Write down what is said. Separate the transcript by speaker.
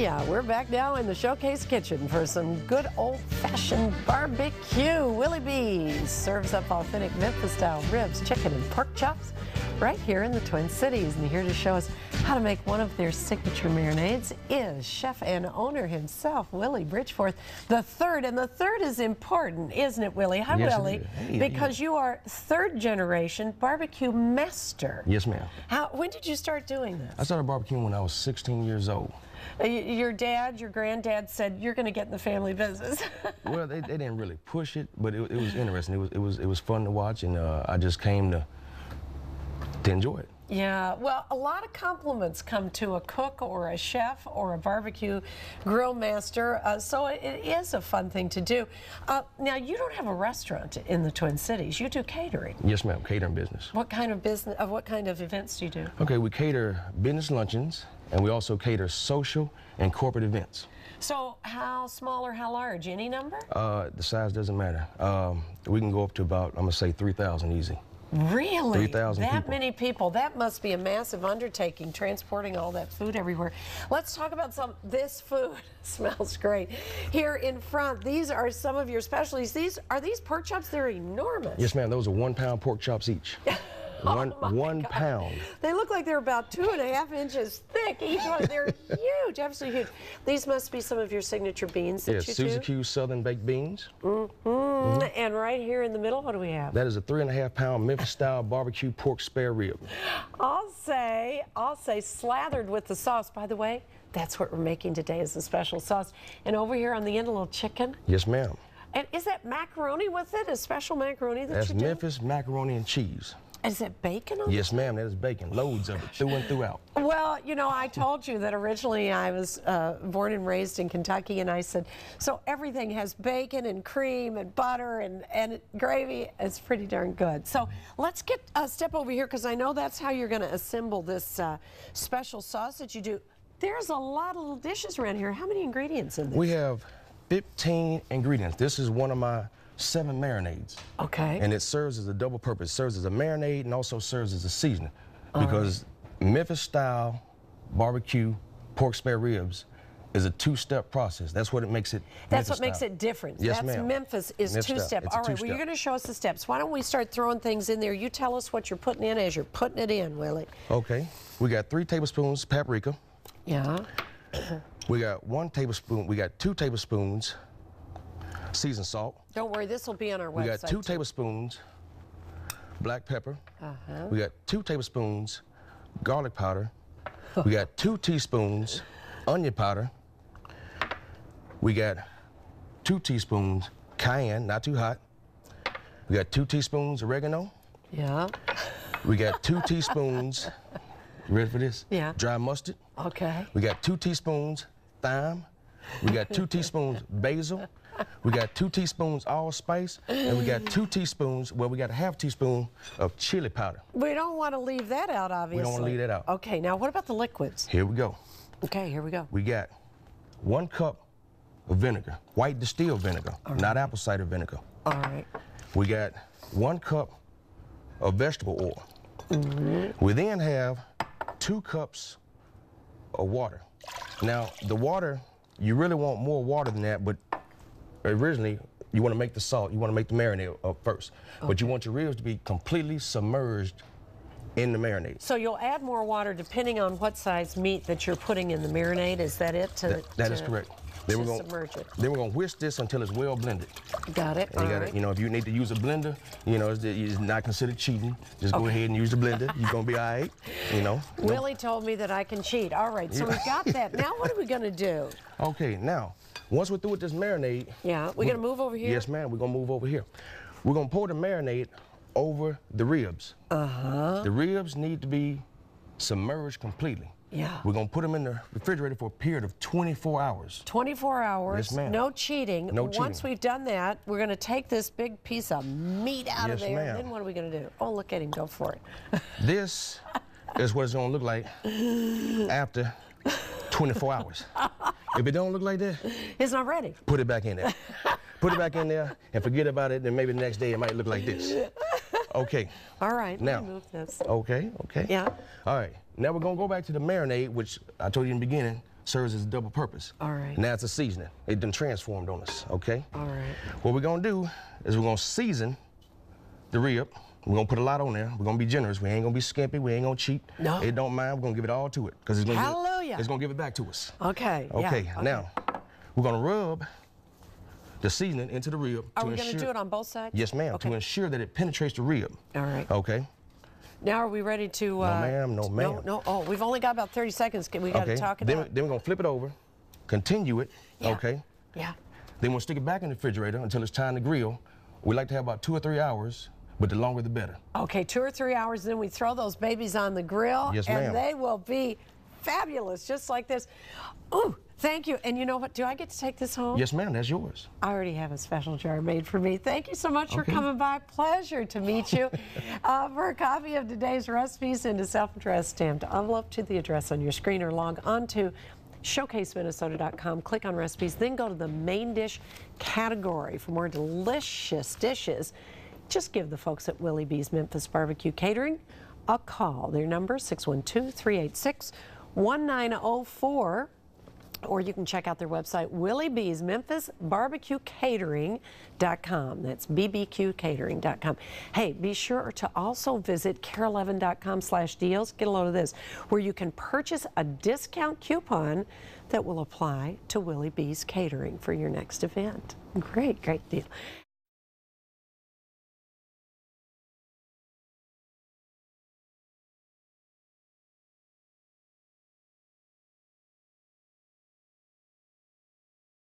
Speaker 1: yeah, we're back now in the showcase kitchen for some good old-fashioned barbecue. Willie B serves up authentic Memphis-style ribs, chicken, and pork chops right here in the Twin Cities. And here to show us how to make one of their signature marinades is chef and owner himself, Willie Bridgeforth III. And the third is important, isn't it, Willie? Hi,
Speaker 2: yes,
Speaker 1: Willie. Because you are third-generation barbecue master.
Speaker 2: Yes, ma'am.
Speaker 1: When did you start doing this?
Speaker 2: I started barbecuing when I was 16 years old.
Speaker 1: Your dad, your granddad said you're going to get in the family business.
Speaker 2: Well, they didn't really push it, but it was interesting. It was fun to watch, and I just came to enjoy it.
Speaker 1: Yeah, well, a lot of compliments come to a cook or a chef or a barbecue grill master, so it is a fun thing to do. Now, you don't have a restaurant in the Twin Cities. You do catering.
Speaker 2: Yes, ma'am, catering business.
Speaker 1: What kind of business? What kind of events do you do?
Speaker 2: Okay, we cater business luncheons, and we also cater social and corporate events.
Speaker 1: So how small or how large? Any number?
Speaker 2: The size doesn't matter. We can go up to about, I'm going to say 3,000 easy.
Speaker 1: Really?
Speaker 2: 3,000 people.
Speaker 1: That many people. That must be a massive undertaking, transporting all that food everywhere. Let's talk about this food. Smells great. Here in front, these are some of your specialties. Are these pork chops? They're enormous.
Speaker 2: Yes, ma'am. Those are 1 pound pork chops each. One pound.
Speaker 1: They look like they're about 2.5 inches thick. Each one, they're huge, absolutely huge. These must be some of your signature beans that you do.
Speaker 2: Yes, Suzy Q Southern baked beans.
Speaker 1: And right here in the middle, what do we have?
Speaker 2: That is a 3.5 pound Memphis-style barbecue pork spare rib.
Speaker 1: I'll say, slathered with the sauce. By the way, that's what we're making today is a special sauce. And over here on the end, a little chicken.
Speaker 2: Yes, ma'am.
Speaker 1: And is that macaroni with it? A special macaroni that
Speaker 2: That's
Speaker 1: you do?
Speaker 2: Memphis macaroni and cheese.
Speaker 1: Is it bacon on
Speaker 2: Yes, ma'am, that is bacon. Loads of it, through and throughout.
Speaker 1: Well, you know, I told you that originally I was born and raised in Kentucky, and I said, so everything has bacon and cream and butter and gravy. It's pretty darn good. So let's get a step over here, because I know that's how you're going to assemble this special sauce that you do. There's a lot of little dishes around here. How many ingredients in this? We
Speaker 2: have 15 ingredients. This is one of my 7 marinades.
Speaker 1: Okay.
Speaker 2: And it serves as a double purpose. It serves as a marinade and also serves as a seasoning. Because Memphis-style barbecue pork spare ribs is a 2-step process. That's what it makes it.
Speaker 1: That's what makes it different.
Speaker 2: Yes,
Speaker 1: That's
Speaker 2: ma'am.
Speaker 1: Memphis is 2-step. All right, well, you're going to show us the steps. Why don't we start throwing things in there? You tell us what you're putting in as you're putting it in, Willie.
Speaker 2: Okay. We got 3 tablespoons paprika.
Speaker 1: Yeah.
Speaker 2: We got 1 tablespoon. We got 2 tablespoons seasoned salt.
Speaker 1: Don't worry, this will be on our website.
Speaker 2: We got 2 tablespoons black pepper. We got 2 tablespoons garlic powder. We got 2 teaspoons onion powder. We got 2 teaspoons cayenne, not too hot. We got 2 teaspoons oregano.
Speaker 1: Yeah.
Speaker 2: We got 2 teaspoons, you ready for this?
Speaker 1: Yeah.
Speaker 2: Dry mustard.
Speaker 1: Okay.
Speaker 2: We got 2 teaspoons thyme. We got 2 teaspoons basil. We got 2 teaspoons allspice, and we got 2 teaspoons, well, we got a half teaspoon of chili powder.
Speaker 1: We don't want to leave that out, obviously.
Speaker 2: We don't want to leave that out.
Speaker 1: Okay, now what about the liquids?
Speaker 2: Here we go.
Speaker 1: Okay, here we go.
Speaker 2: We got 1 cup of vinegar, white distilled vinegar, not apple cider vinegar.
Speaker 1: All right.
Speaker 2: We got 1 cup of vegetable oil. We then have 2 cups of water. Now, the water, you really want more water than that, but originally, you want to make the salt, you want to make the marinade up first. Okay. But you want your ribs to be completely submerged in the marinade. So
Speaker 1: you'll add more water depending on what size meat that you're putting in the marinade. Is that it?
Speaker 2: That is correct. Then we're going to submerge it. Then we're going to whisk this until it's well blended.
Speaker 1: Got it.
Speaker 2: And you got to, you know, if you need to use a blender, you know, it's not considered cheating. Just go ahead and use the blender. You're going to be all right, you know.
Speaker 1: Willie told me that I can cheat. All right, so we've got that. Now what are we going to do?
Speaker 2: Okay, now, once we're through with this marinade.
Speaker 1: Yeah, we're going to move over here?
Speaker 2: Yes, ma'am, we're going to move over here. We're going to pour the marinade over the ribs. The ribs need to be submerged completely.
Speaker 1: Yeah.
Speaker 2: We're going to put them in the refrigerator for a period of 24 hours.
Speaker 1: 24 hours.
Speaker 2: Yes, ma'am.
Speaker 1: No cheating.
Speaker 2: No cheating.
Speaker 1: Once we've done that, we're going to take this big piece of meat out of there.
Speaker 2: Yes, ma'am.
Speaker 1: And then what are we going to do? Oh, look at him. Go for it.
Speaker 2: This is what it's going to look like after 24 hours. If it don't look like that,
Speaker 1: it's not ready.
Speaker 2: Put it back in there. Put it back in there and forget about it, and maybe the next day it might look like this. Okay.
Speaker 1: All right,
Speaker 2: now,
Speaker 1: let me move this.
Speaker 2: Okay.
Speaker 1: Yeah.
Speaker 2: All right, now we're gonna go back to the marinade, which I told you in the beginning, serves as a double purpose.
Speaker 1: All right.
Speaker 2: Now it's a seasoning. It done transformed on us, okay?
Speaker 1: All right.
Speaker 2: What we're gonna do is we're gonna season the rib. We're gonna put a lot on there. We're gonna be generous. We ain't gonna be skimpy. We ain't gonna cheat.
Speaker 1: No.
Speaker 2: It don't mind. We're gonna give it all to it because it's gonna
Speaker 1: Hallelujah.
Speaker 2: it's gonna give it back to us.
Speaker 1: Okay.
Speaker 2: Okay.
Speaker 1: Yeah.
Speaker 2: Now we're gonna rub the seasoning into the rib.
Speaker 1: Are we going to do it on both sides?
Speaker 2: Yes, ma'am.
Speaker 1: Okay.
Speaker 2: To ensure that it penetrates the rib.
Speaker 1: All right.
Speaker 2: Okay.
Speaker 1: Now are we ready to?
Speaker 2: No, ma'am. No, ma'am.
Speaker 1: No, no. Oh, we've only got about 30 seconds. We got to talk it
Speaker 2: then,
Speaker 1: out.
Speaker 2: Then we're gonna flip it over, continue it.
Speaker 1: Yeah.
Speaker 2: Okay.
Speaker 1: Yeah.
Speaker 2: Then we'll stick it back in the refrigerator until it's time to grill. We like to have about 2 or 3 hours, but the longer the better.
Speaker 1: Okay, 2 or 3 hours, then we throw those babies on the grill.
Speaker 2: Yes, ma'am.
Speaker 1: And they will be fabulous, just like this. Ooh, thank you. And you know what? Do I get to take this home?
Speaker 2: Yes, ma'am. That's yours.
Speaker 1: I already have a special jar made for me. Thank you so much for coming by. Pleasure to meet you. For a copy of today's recipes in a self-addressed stamped envelope to the address on your screen or log on to showcaseminnesota.com, click on recipes, then go to the main dish category for more delicious dishes. Just give the folks at Willie B's Memphis Barbecue Catering a call. Their number 612-386-1904. Or you can check out their website, Willie B's Memphis Barbecue Catering.com. That's bbqcatering.com. Hey, be sure to also visit KARE11.com/deals. Get a load of this, where you can purchase a discount coupon that will apply to Willie B's Catering for your next event. Great, great deal.